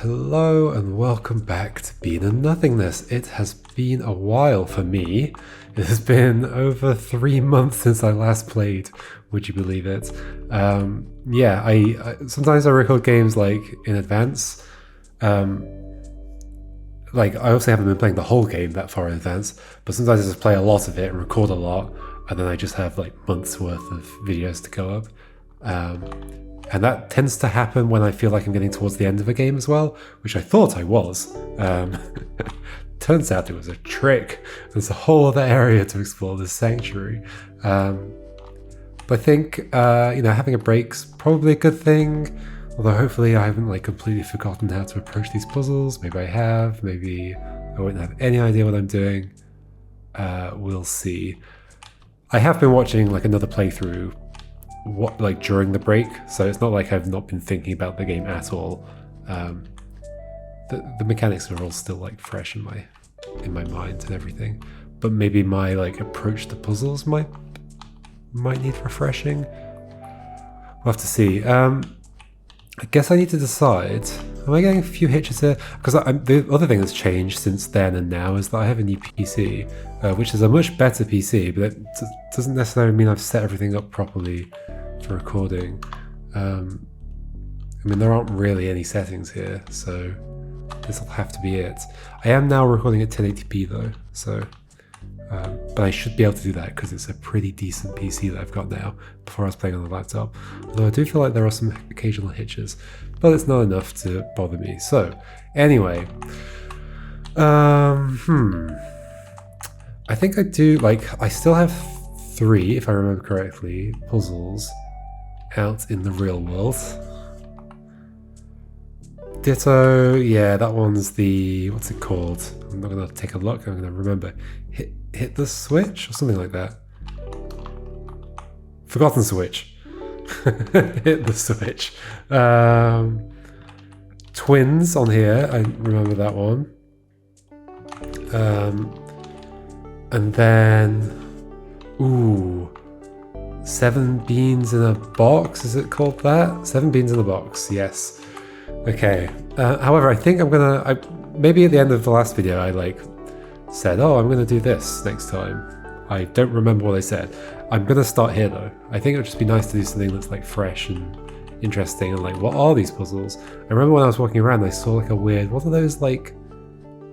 Hello and welcome back to Being in Nothingness. It has been a while for me. It has been over 3 months since I last played, would you believe it? I sometimes I record games like in advance. Like I obviously haven't been playing the whole game that far in advance, but sometimes I just play a lot of it and record a lot, and then I just have like months worth of videos to go up. And that tends to happen when I feel like I'm getting towards the end of a game as well, which I thought I was. Turns out it was a trick. There's a whole other area to explore, this sanctuary. But I think having a break's probably a good thing. Although hopefully I haven't like completely forgotten how to approach these puzzles. Maybe I have. Maybe I won't have any idea what I'm doing. We'll see. I have been watching like another playthrough during the break, so it's not like I've not been thinking about the game at all. The mechanics are all still like fresh in my mind and everything, but maybe my like approach to puzzles might need refreshing. We'll have to see. I guess I need to decide, am I getting a few hitches here? Because the other thing that's changed since then and now is that I have a new PC, which is a much better PC, but that doesn't necessarily mean I've set everything up properly for recording. I mean, there aren't really any settings here, so this will have to be it. I am now recording at 1080p though, so but I should be able to do that because it's a pretty decent PC that I've got now. Before I was playing on the laptop, although I do feel like there are some occasional hitches, but it's not enough to bother me. So anyway, I think I do I still have 3, if I remember correctly, puzzles out in the real world. Ditto, yeah, that one's the, what's it called? I'm not gonna take a look, I'm gonna remember. Hit the switch or something like that. Forgotten switch. Hit the switch. Twins on here, I remember that one. And then, 7 beans in a box, is it called that? 7 beans in a box, yes. Okay, however, I think I'm gonna, maybe at the end of the last video I said, oh, I'm gonna do this next time. I don't remember what I said. I'm gonna start here though. I think it would just be nice to do something that's fresh and interesting and what are these puzzles? I remember when I was walking around I saw a weird, what are those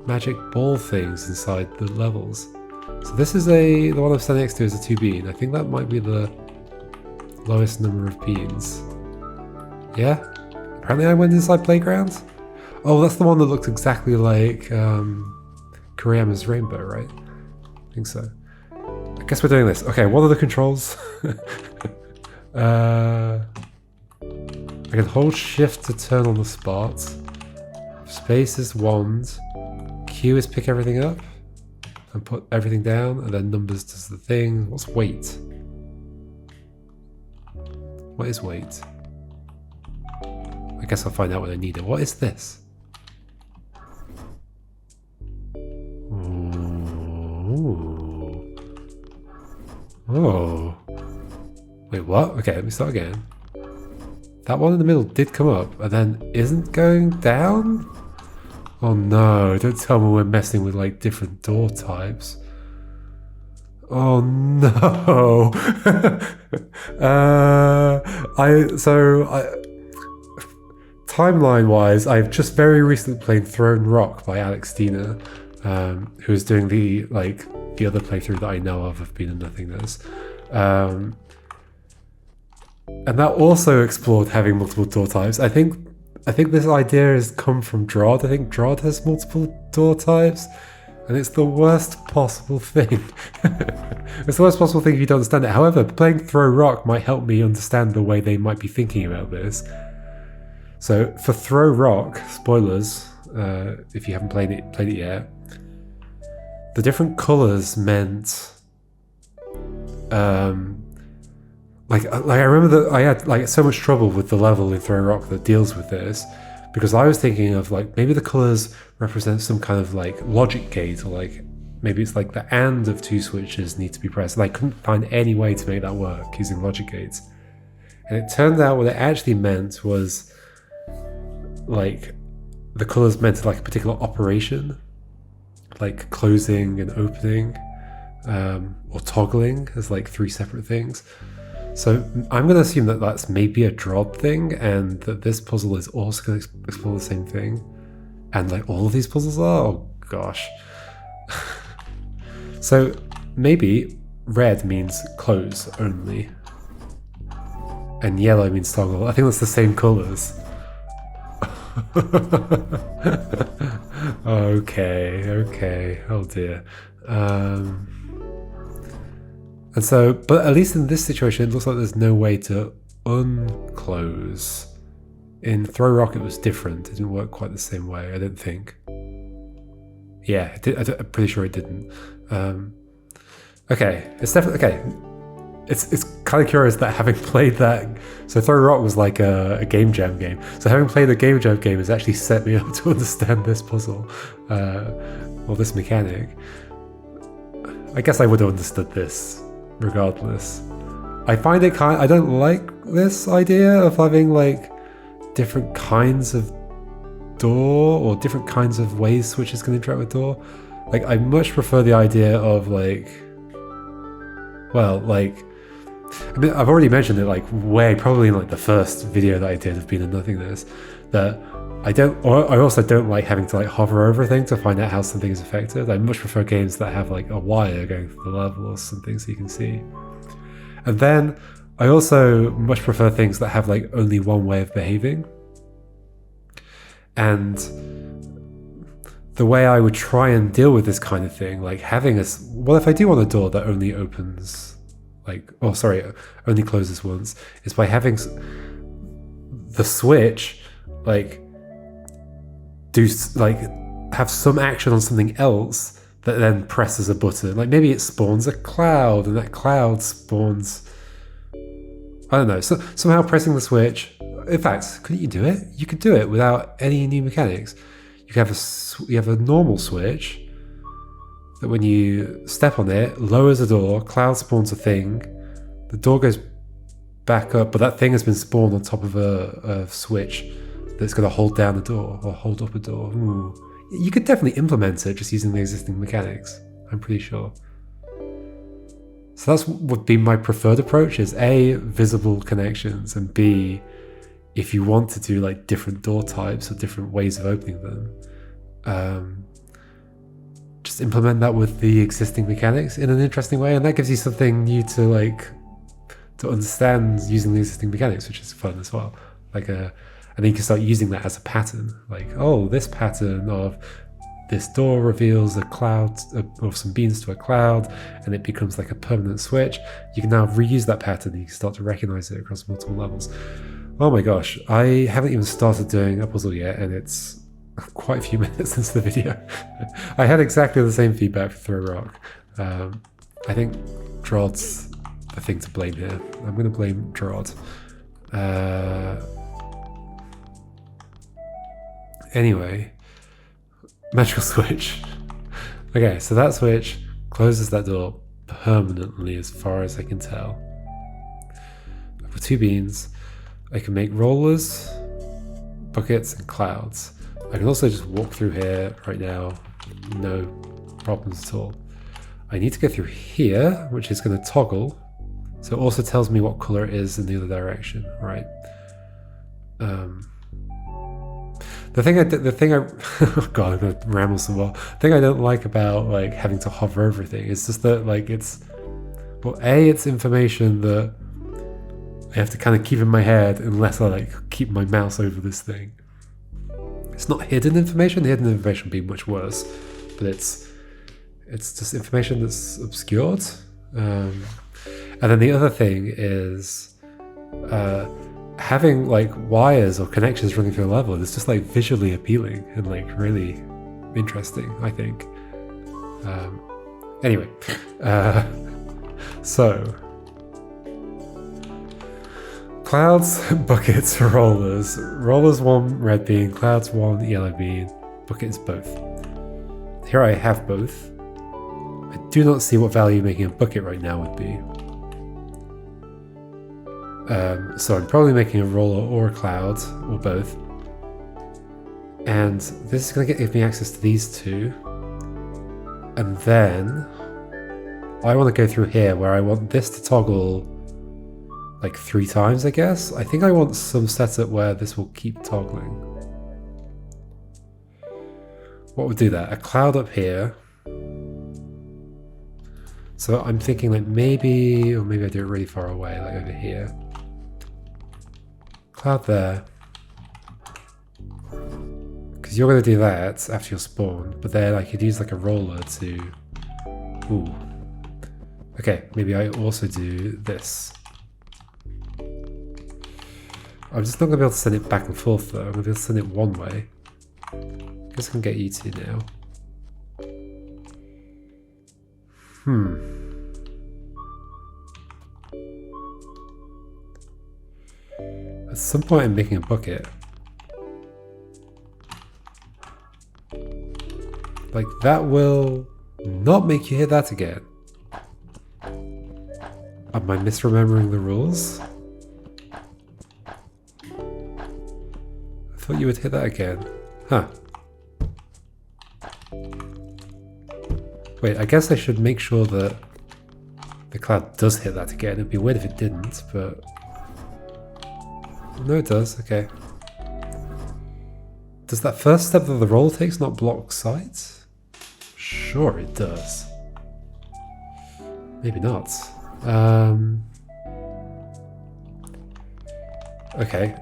magic ball things inside the levels? So this is the one I'm standing next to is a 2 bean. I think that might be the lowest number of beans. Yeah? Apparently I went inside playgrounds? Oh, that's the one that looks exactly like Kuriyama's Rainbow, right? I think so. I guess we're doing this. Okay, what are the controls? I can hold shift to turn on the spot. Space is wand. Q is pick everything up and put everything down, and then numbers does the thing. What's weight? What is weight? I guess I'll find out when I need it. What is this? Ooh. Oh. Wait, what? Okay, let me start again. That one in the middle did come up and then isn't going down? Oh no, don't tell me we're messing with different door types. Oh no. Timeline-wise, I've just very recently played Thrown Rock by Alex Dina, who is doing the other playthrough that I know of Being in Nothingness. And that also explored having multiple door types. I think this idea has come from Drod. I think Drod has multiple door types, and it's the worst possible thing. It's the worst possible thing if you don't understand it. However, playing Throw Rock might help me understand the way they might be thinking about this. So for Throw Rock, spoilers, if you haven't played it yet, the different colours meant, I remember that I had so much trouble with the level in Throw Rock that deals with this, because I was thinking of maybe the colours represent some kind of logic gate, or maybe it's the AND of 2 switches need to be pressed, and I couldn't find any way to make that work using logic gates. And it turned out what it actually meant was the colors meant to like a particular operation, like closing and opening, or toggling as like 3 separate things. So I'm going to assume that that's maybe a Drod thing, and that this puzzle is also going to explore the same thing. And like all of these puzzles are? Oh gosh. So maybe red means close only. And yellow means toggle. I think that's the same colors. Okay. Oh dear. And so, but at least in this situation, it looks like there's no way to unclose. In Throw Rock, it was different. It didn't work quite the same way, I don't think. Yeah, it did, I'm pretty sure it didn't. Okay, it's definitely, okay. It's kind of curious that having played that, so Throw Rock was like a Game Jam game. So having played a Game Jam game has actually set me up to understand this puzzle, or this mechanic. I guess I would have understood this regardless. I find it I don't like this idea of having like different kinds of door or different kinds of ways switches can interact with door. Like I much prefer the idea of like, well, like, I mean, I've already mentioned it like probably in like the first video that I did of Being a Nothingness, that I also don't like having to like hover over a thing to find out how something is affected. I much prefer games that have like a wire going through the level or something so you can see. And then I also much prefer things that have like only one way of behaving. And the way I would try and deal with this kind of thing, like having well, if I do want a door that only opens, like, oh sorry, only closes once, is by having the switch like have some action on something else that then presses a button. Like maybe it spawns a cloud, and that cloud spawns, I don't know, so somehow pressing the switch. In fact, couldn't you do it? You could do it without any new mechanics. You have a normal switch that when you step on it, lowers the door, cloud spawns a thing, the door goes back up, but that thing has been spawned on top of a switch that's going to hold down the door or hold up a door. Ooh. You could definitely implement it just using the existing mechanics, I'm pretty sure. So that's what would be my preferred approach, is A, visible connections, and B, if you want to do like different door types or different ways of opening them, just implement that with the existing mechanics in an interesting way, and that gives you something new to understand using the existing mechanics, which is fun as well. And then you can start using that as a pattern. Like, oh, this pattern of this door reveals a cloud or some beans to a cloud, and it becomes like a permanent switch. You can now reuse that pattern, and you can start to recognize it across multiple levels. Oh my gosh, I haven't even started doing a puzzle yet, and it's quite a few minutes into the video. I had exactly the same feedback for Throw Rock. I think Drod's the thing to blame here. I'm going to blame Drod. Anyway, magical switch. Okay, so that switch closes that door permanently as far as I can tell. I've got 2 beans. I can make rollers, buckets, and clouds. I can also just walk through here right now, no problems at all. I need to go through here, which is going to toggle. So it also tells me what color it is in the other direction, right? The thing I oh god, I'm gonna ramble some more. The thing I don't like about like having to hover over everything is just that like it's information that I have to kind of keep in my head unless I like keep my mouse over this thing. It's not hidden information. The hidden information would be much worse, but it's just information that's obscured. And then the other thing is having like wires or connections running through a level is just like visually appealing and like really interesting, I think. Anyway, so clouds, buckets, rollers. Rollers 1 red bean, clouds 1 yellow bean, buckets both. Here I have both. I do not see what value making a bucket right now would be. So I'm probably making a roller or a cloud, or both. And this is going to give me access to these two. And then I want to go through here where I want this to toggle like 3 times, I guess. I think I want some setup where this will keep toggling. What would do that? A cloud up here. So I'm thinking like maybe, or maybe I do it really far away, like over here. Cloud there. Because you're going to do that after you're spawned, but then I could use like a roller to... Ooh. Okay, maybe I also do this. I'm just not going to be able to send it back and forth though, I'm going to be able to send it one way. I guess I can get you two now. At some point I'm making a bucket. Like that will not make you hit that again. Am I misremembering the rules? I thought you would hit that again. Huh. Wait, I guess I should make sure that the cloud does hit that again. It'd be weird if it didn't, but... No, it does. Okay. Does that first step that the roll takes not block sight? Sure it does. Maybe not. Okay.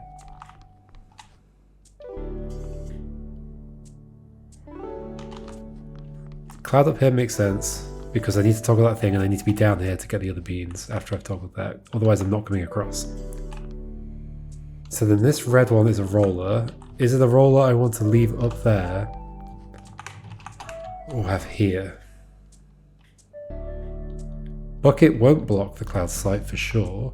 Cloud up here makes sense because I need to toggle that thing and I need to be down here to get the other beans after I've toggled that. Otherwise I'm not coming across. So then this red one is a roller. Is it a roller I want to leave up there or have here? Bucket won't block the cloud sight for sure.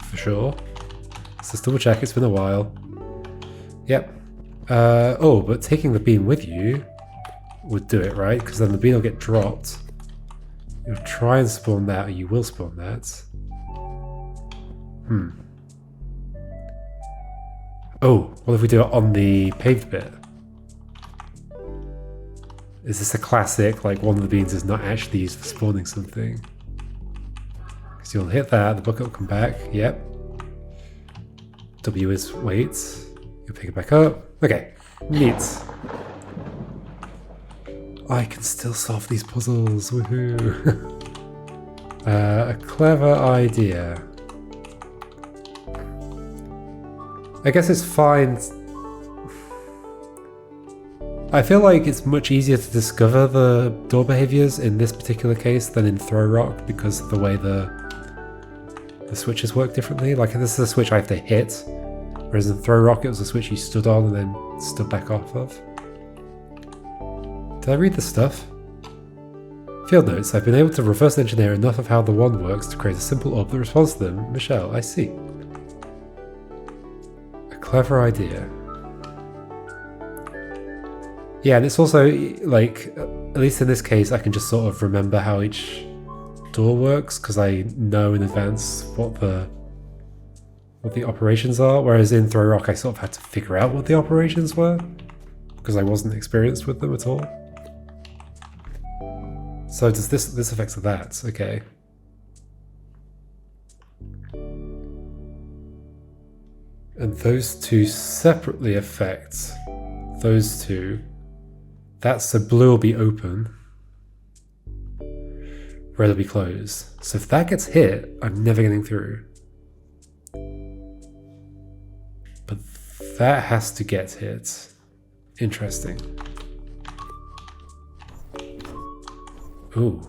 For sure. Let's just double check, it's been a while. Yep. Oh, but taking the bean with you would do it, right? Because then the bean will get dropped. You'll try and spawn that, or you will spawn that. Oh, what if we do it on the paved bit? Is this a classic, like one of the beans is not actually used for spawning something? Because you'll hit that, the bucket will come back, yep. W is wait, you'll pick it back up. Okay, neat. I can still solve these puzzles, woohoo! A clever idea. I guess it's fine. I feel like it's much easier to discover the door behaviors in this particular case than in Throw Rock because of the way the switches work differently. Like this is a switch I have to hit, whereas in Throw Rock it was a switch you stood on and then stood back off of. Did I read the stuff? Field notes. I've been able to reverse engineer enough of how the wand works to create a simple orb that responds to them. Michelle, I see. A clever idea. Yeah, and it's also, like, at least in this case, I can just sort of remember how each door works, because I know in advance what the operations are, whereas in Throw Rock I sort of had to figure out what the operations were, because I wasn't experienced with them at all. So does this affects that, okay. And those two separately affect those two. That's so blue will be open, red will be closed. So if that gets hit, I'm never getting through. But that has to get hit. Interesting. Ooh.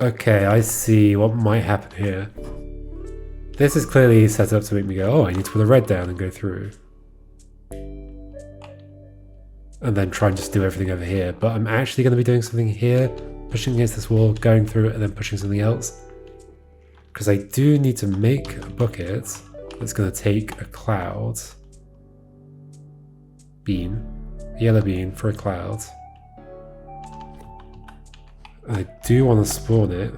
Okay, I see what might happen here. This is clearly set up to make me go, oh, I need to put the red down and go through. And then try and just do everything over here. But I'm actually going to be doing something here, pushing against this wall, going through it, and then pushing something else. Because I do need to make a bucket that's going to take a cloud bean, a yellow bean for a cloud. I do want to spawn it.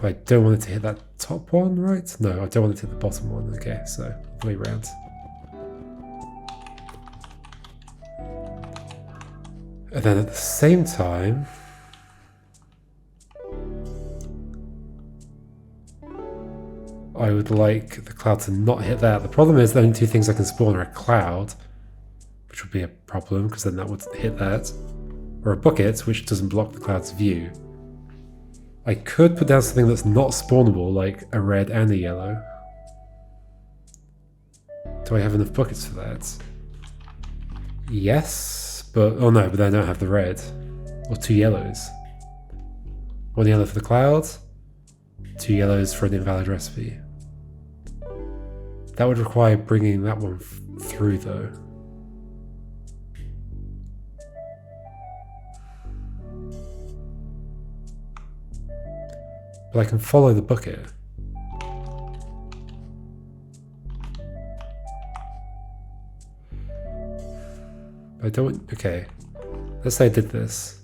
But I don't want it to hit that top one, right? No, I don't want it to hit the bottom one. Okay, so the way around. And then at the same time, I would like the cloud to not hit that. The problem is the only two things I can spawn are a cloud, which would be a problem because then that would hit that, or a bucket, which doesn't block the cloud's view. I could put down something that's not spawnable, like a red and a yellow. Do I have enough buckets for that? Yes, but oh no, but I don't have the red. Or two yellows. One yellow for the cloud, two yellows for an invalid recipe. That would require bringing that one through though. But I can follow the bucket. I don't, okay. Let's say I did this.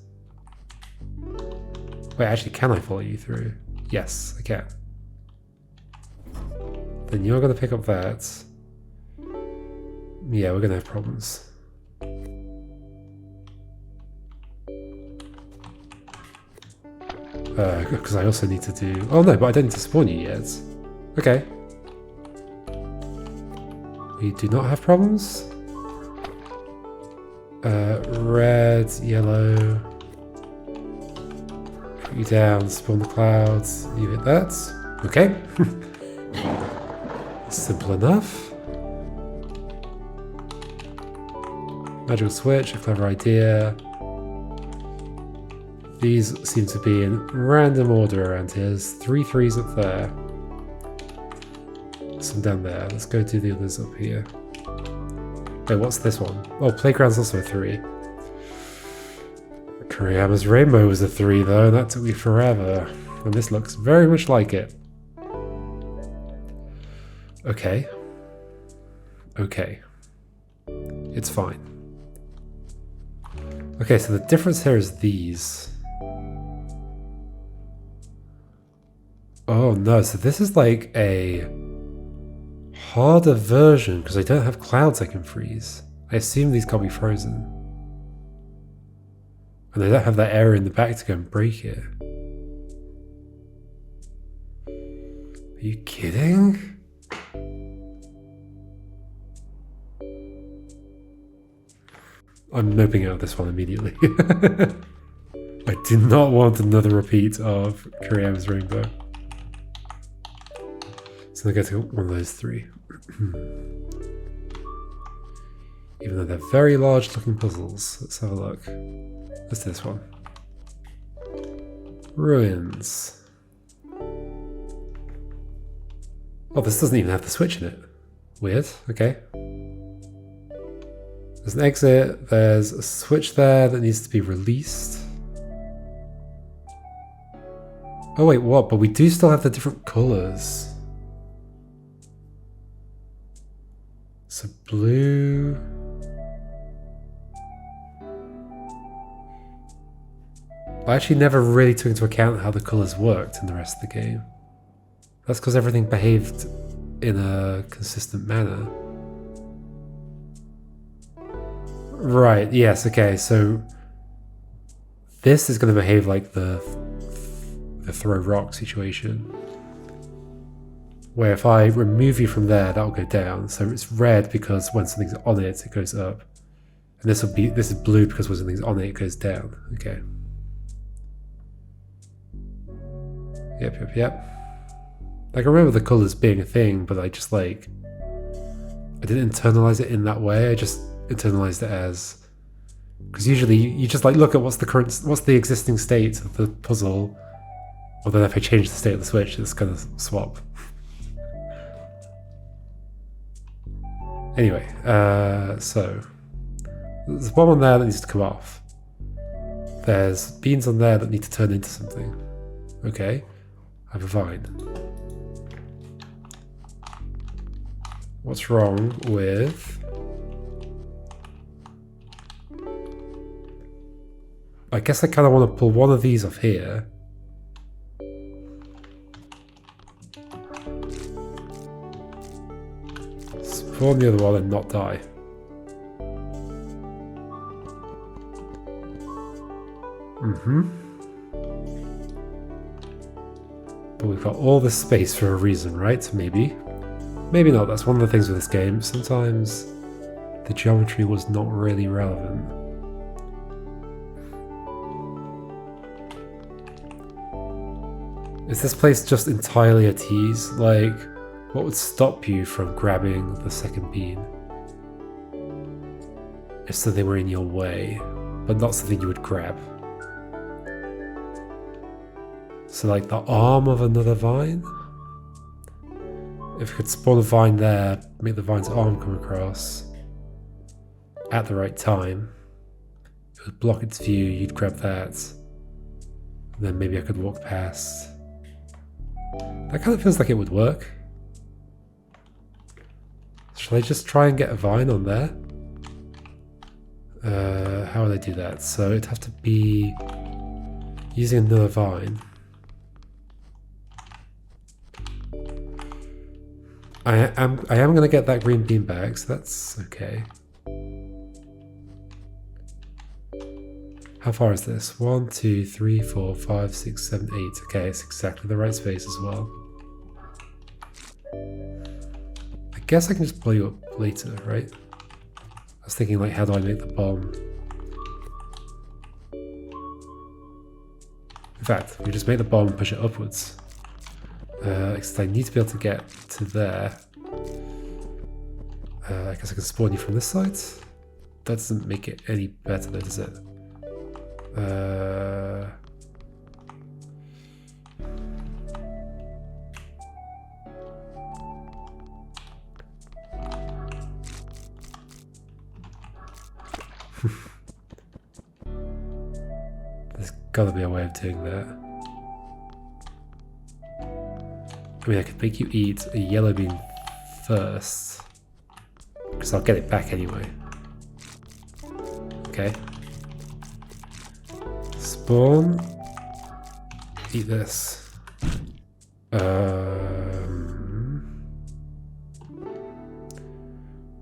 Wait, actually, can I follow you through? Yes, I can. Then you're going to pick up that. Yeah, we're going to have problems. Because I also need to do... Oh no, but I don't need to spawn you yet. Okay. We do not have problems. Red, yellow. Put you down, spawn the clouds. You hit that. Okay. Simple enough. Magical switch, a clever idea. These seem to be in random order around here. There's 3 threes up there. Some down there. Let's go do the others up here. Wait, what's this one? Oh, playground's also a 3. Kuriyama's rainbow was a 3 though, and that took me forever. And this looks very much like it. Okay. Okay. It's fine. Okay, so the difference here is these. Oh no, so this is like a harder version because I don't have clouds I can freeze. I assume these can't be frozen. And I don't have that area in the back to go and break it. Are you kidding? I'm noping out this one immediately. I do not want another repeat of Kuriyama's rainbow. So I'm going to go to one of those 3. Even though they're very large looking puzzles. Let's have a look. What's this one? Ruins. Oh, this doesn't even have the switch in it. Weird. Okay. There's an exit. There's a switch there that needs to be released. Oh wait, what? But we do still have the different colours. So blue. I actually never really took into account how the colours worked in the rest of the game. That's because everything behaved in a consistent manner. Right, yes, okay, so this is going to behave like the throw rock situation. Where if I remove you from there, that'll go down. So it's red because when something's on it, it goes up. And this is blue because when something's on it, it goes down. Okay. Yep. Like, I remember the colours being a thing, but I just I didn't internalize it in that way. I just internalized it as, because usually you just look at what's the existing state of the puzzle, or then if I change the state of the switch, it's gonna swap. Anyway, so there's one on there that needs to come off. There's beans on there that need to turn into something. Okay, I have a vine. What's wrong with... I guess I kind of want to pull one of these off here. Spawn the other one and not die. But we've got all this space for a reason, right? Maybe. Maybe not. That's one of the things with this game. Sometimes the geometry was not really relevant. Is this place just entirely a tease? Like, what would stop you from grabbing the second bean? If so they were in your way, but not something you would grab. So like the arm of another vine? If we could spawn a vine there, make the vine's arm come across at the right time, it would block its view, you'd grab that, and then maybe I could walk past. That kind of feels like it would work. Shall I just try and get a vine on there? How would I do that? So it'd have to be using another vine. I am going to get that green bean back, so that's okay. How far is this? 1, 2, 3, 4, 5, 6, 7, 8. Okay, it's exactly the right space as well. I guess I can just blow you up later, right? I was thinking like, how do I make the bomb? In fact, we just make the bomb and push it upwards. Because I need to be able to get to there. I guess I can spawn you from this side. That doesn't make it any better though, does it? There's gotta be a way of doing that. I mean, I could make you eat a yellow bean first, because I'll get it back anyway. Okay. Spawn. Eat this.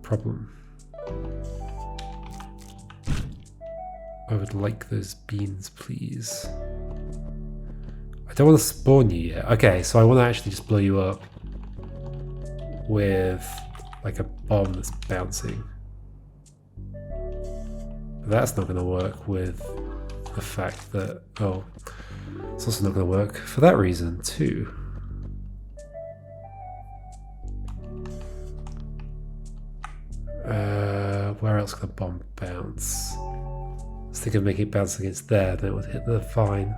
Problem. I would like those beans, please. I don't want to spawn you yet. Okay, so I want to actually just blow you up with like a bomb that's bouncing. But that's not going to work with the fact that, oh, it's also not going to work for that reason too. Where else can a bomb bounce? I was thinking of making it bounce against there, then it would hit the vine.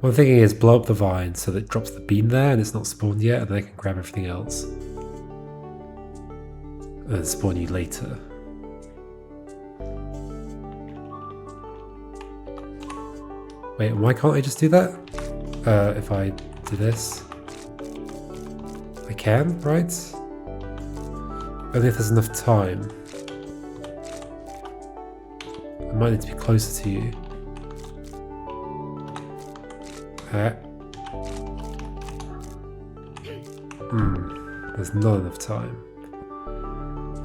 What I'm thinking is blow up the vine so that it drops the bean there and it's not spawned yet, and then I can grab everything else. And then spawn you later. Wait, why can't I just do that? If I do this. I can, right? Only if there's enough time. I might need to be closer to you. There's not enough time.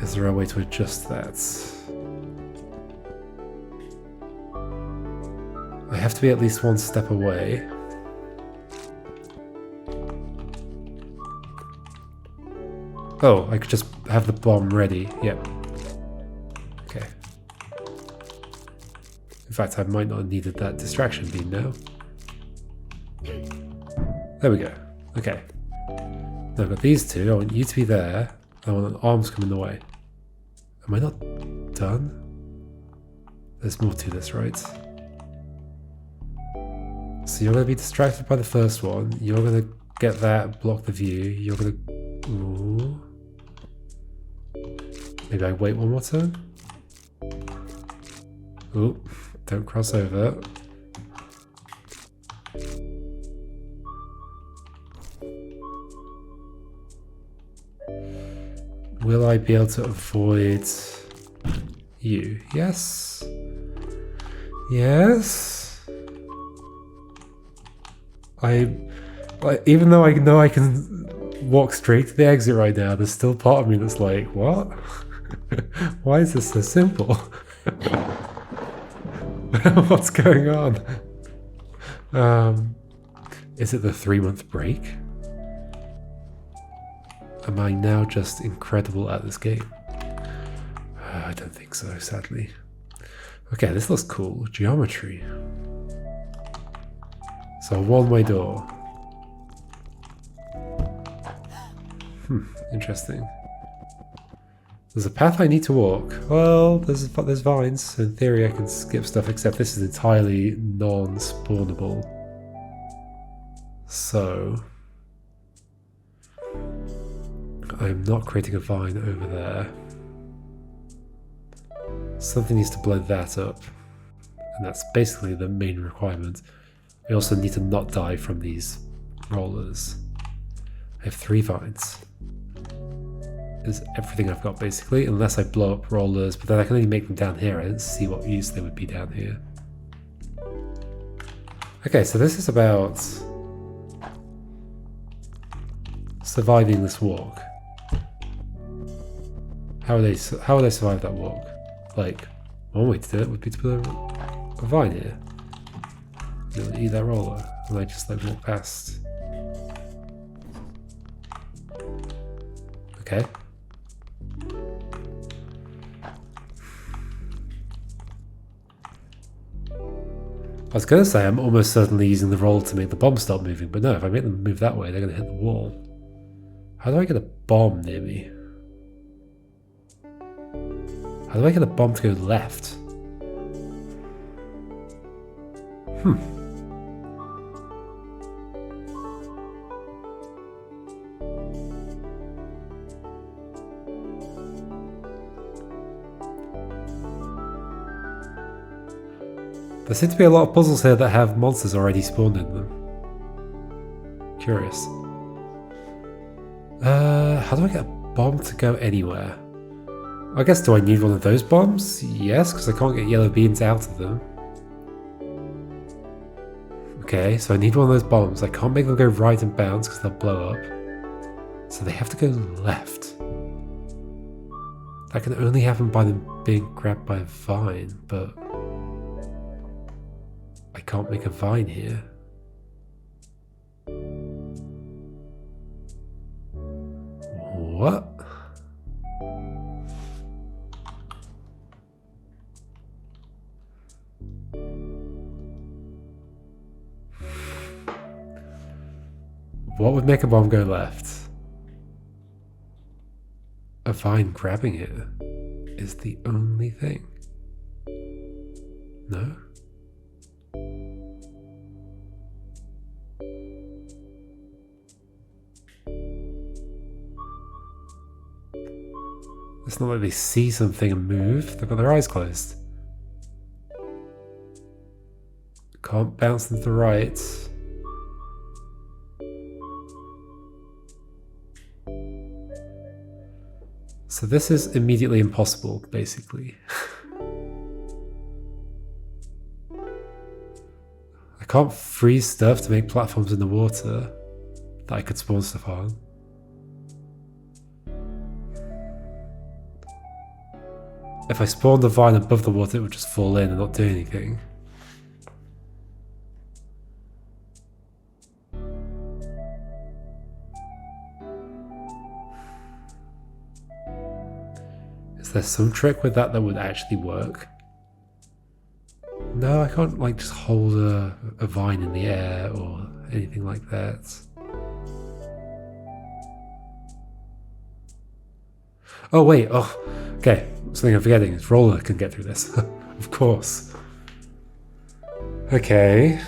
Is there a way to adjust that? I have to be at least one step away. Oh, I could just have the bomb ready. Yep. Okay. In fact, I might not have needed that distraction beam now. There we go. Okay. Now I've got these two. I want you to be there. I want an arms come in the way. Am I not done? There's more to this, right? So you're going to be distracted by the first one. You're going to get that, block the view. You're going to... Ooh. Maybe I wait one more turn? Oh, don't cross over. Will I be able to avoid you? Yes. Yes. Even though I know I can walk straight to the exit right now, there's still part of me that's like, what? Why is this so simple? What's going on? Is it the 3-month break? Am I now just incredible at this game? I don't think so, sadly. Okay, this looks cool. Geometry. So a one-way door. Interesting. There's a path I need to walk. Well, there's vines. So in theory, I can skip stuff, except this is entirely non-spawnable. So I'm not creating a vine over there. Something needs to blow that up. And that's basically the main requirement. I also need to not die from these rollers. I have 3 vines. Is everything I've got basically, unless I blow up rollers, but then I can only make them down here. I didn't see what use they would be down here. Okay, so this is about surviving this walk. How would they survive that walk? Like, one way to do it would be to put a vine here. You'll eat that roller, and I just like walk past. Okay. I was going to say I'm almost certainly using the roll to make the bomb stop moving, but no, if I make them move that way, they're going to hit the wall. How do I get a bomb near me? How do I get a bomb to go left? There seem to be a lot of puzzles here that have monsters already spawned in them. Curious. How do I get a bomb to go anywhere? I guess, do I need one of those bombs? Yes, because I can't get yellow beans out of them. Okay, so I need one of those bombs. I can't make them go right and bounce because they'll blow up. So they have to go left. That can only happen by them being grabbed by a vine, but I can't make a vine here. What? What would make a bomb go left? A vine grabbing it is the only thing. No? It's not like they see something and move. They've got their eyes closed. Can't bounce them to the right. So this is immediately impossible, basically. I can't freeze stuff to make platforms in the water that I could spawn stuff on. If I spawned a vine above the water, it would just fall in and not do anything. Is there some trick with that would actually work? No, I can't like just hold a vine in the air or anything like that. Oh wait, okay, something I'm forgetting is Roller can get through this. Of course. Okay,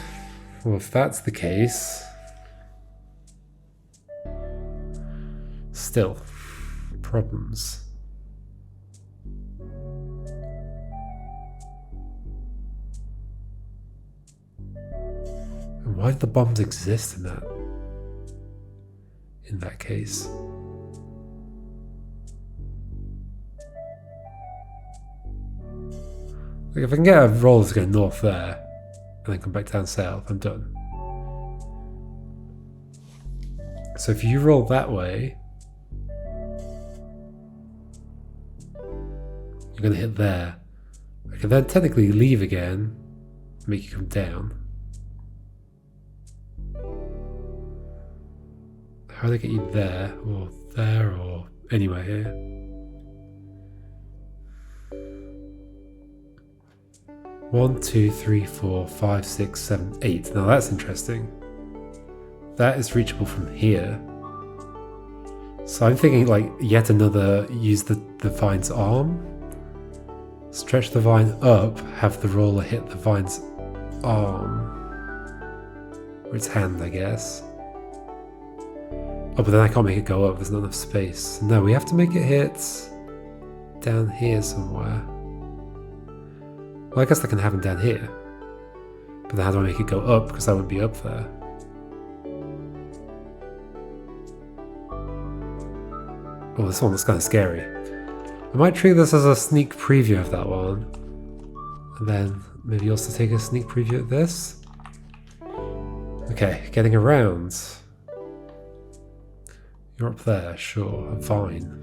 well if that's the case... Still, problems. Why do the bombs exist in that case? Like if I can get a roller to go north there and then come back down south, I'm done. So if you roll that way, you're going to hit there. I can then technically leave again, make you come down. How do I get you there, or anywhere here? One, two, three, 4, 5, 6, 7, 8. Now that's interesting. That is reachable from here. So I'm thinking like yet another, use the vine's arm. Stretch the vine up, have the roller hit the vine's arm. Or its hand, I guess. Oh, but then I can't make it go up, there's not enough space. No, we have to make it hit down here somewhere. Well, I guess that can happen down here. But then how do I make it go up, because that wouldn't be up there. Oh, this one looks kind of scary. I might treat this as a sneak preview of that one. And then maybe also take a sneak preview of this. Okay, getting around. You're up there, sure, I'm fine.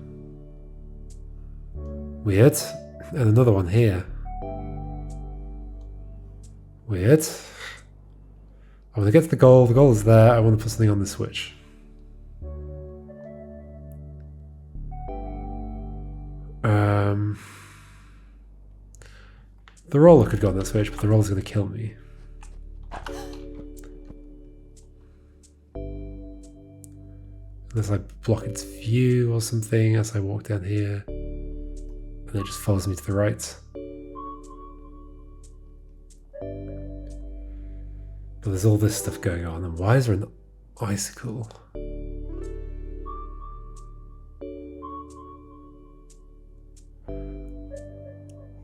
Weird. And another one here. Weird. I want to get to the goal. The goal is there. I want to put something on the switch. The roller could go on that switch, but the roller's going to kill me. Unless I block its view or something as I walk down here. And it just follows me to the right. But there's all this stuff going on, and why is there an icicle?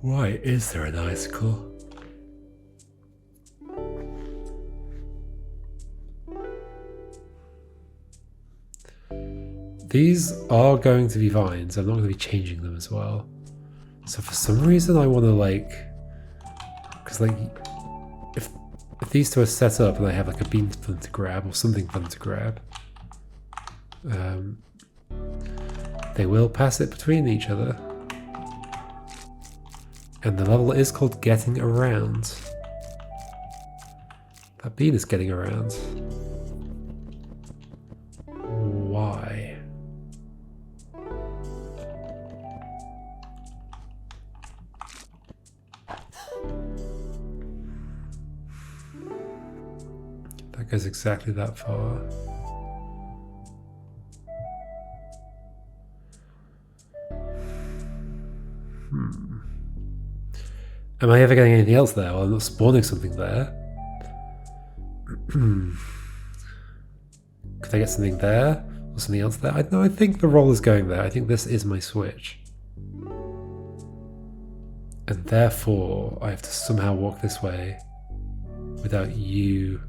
Why is there an icicle? These are going to be vines. I'm not going to be changing them as well. So for some reason I want to like... Because like... If these two are set up and I have like a beam for them to grab or something for them to grab, they will pass it between each other. And the level is called Getting Around. That bean is getting around. Why? That goes exactly that far. Am I ever getting anything else there? Well, I'm not spawning something there. Could I get something there? Or something else there? No, I think the roll is going there. I think this is my switch. And therefore, I have to somehow walk this way without you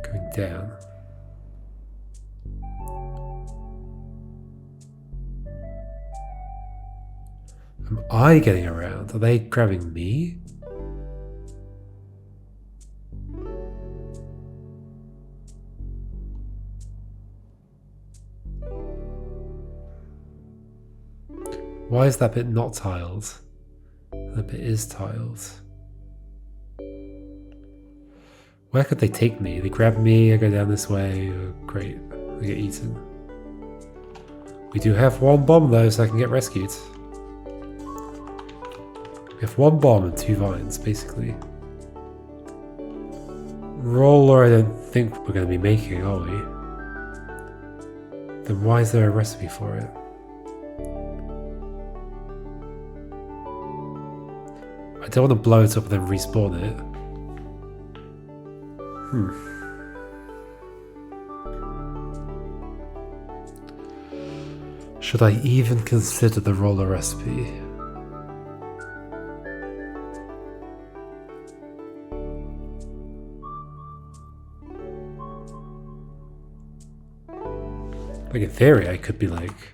going down. Am I getting around? Are they grabbing me? Why is that bit not tiled? That bit is tiled. Where could they take me? They grab me, I go down this way. Oh, great, I get eaten. We do have one bomb though, so I can get rescued. We have one bomb and 2 vines, basically. Roller I don't think we're going to be making, are we? Then why is there a recipe for it? I don't want to blow it up and then respawn it. Should I even consider the roller recipe? Like in theory, I could be like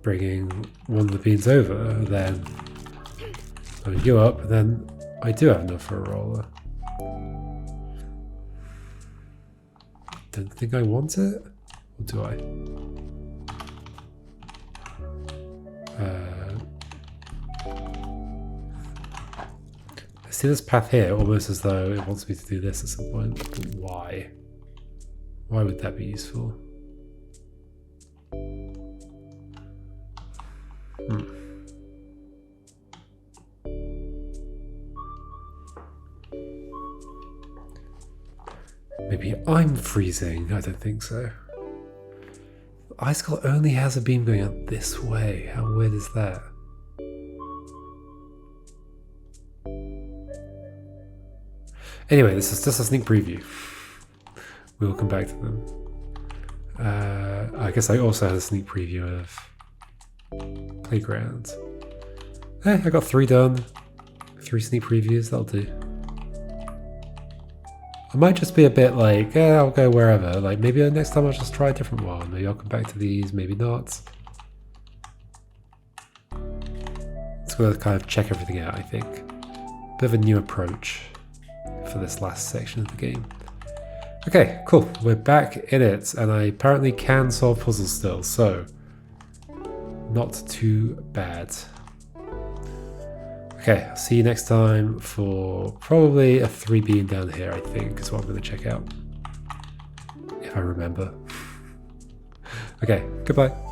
bringing one of the beans over, then loading you up, and then I do have enough for a roller. Don't think I want it, or do I? I see this path here almost as though it wants me to do this at some point. But why? Why would that be useful? Maybe I'm freezing. I don't think so. The ice skull only has a beam going out this way. How weird is that? Anyway, this is just a sneak preview. We will come back to them. I guess I also had a sneak preview of Playground. Hey, I got 3 done. 3 sneak previews, that'll do. I might just be a bit like, I'll go wherever. Like maybe next time I'll just try a different one. Maybe I'll come back to these, maybe not. It's going to kind of check everything out, I think. Bit of a new approach for this last section of the game. Okay, cool. We're back in it, and I apparently can solve puzzles still, so not too bad. Okay, I'll see you next time for probably a 3 beam down here, I think, is what I'm going to check out. If I remember. Okay, goodbye.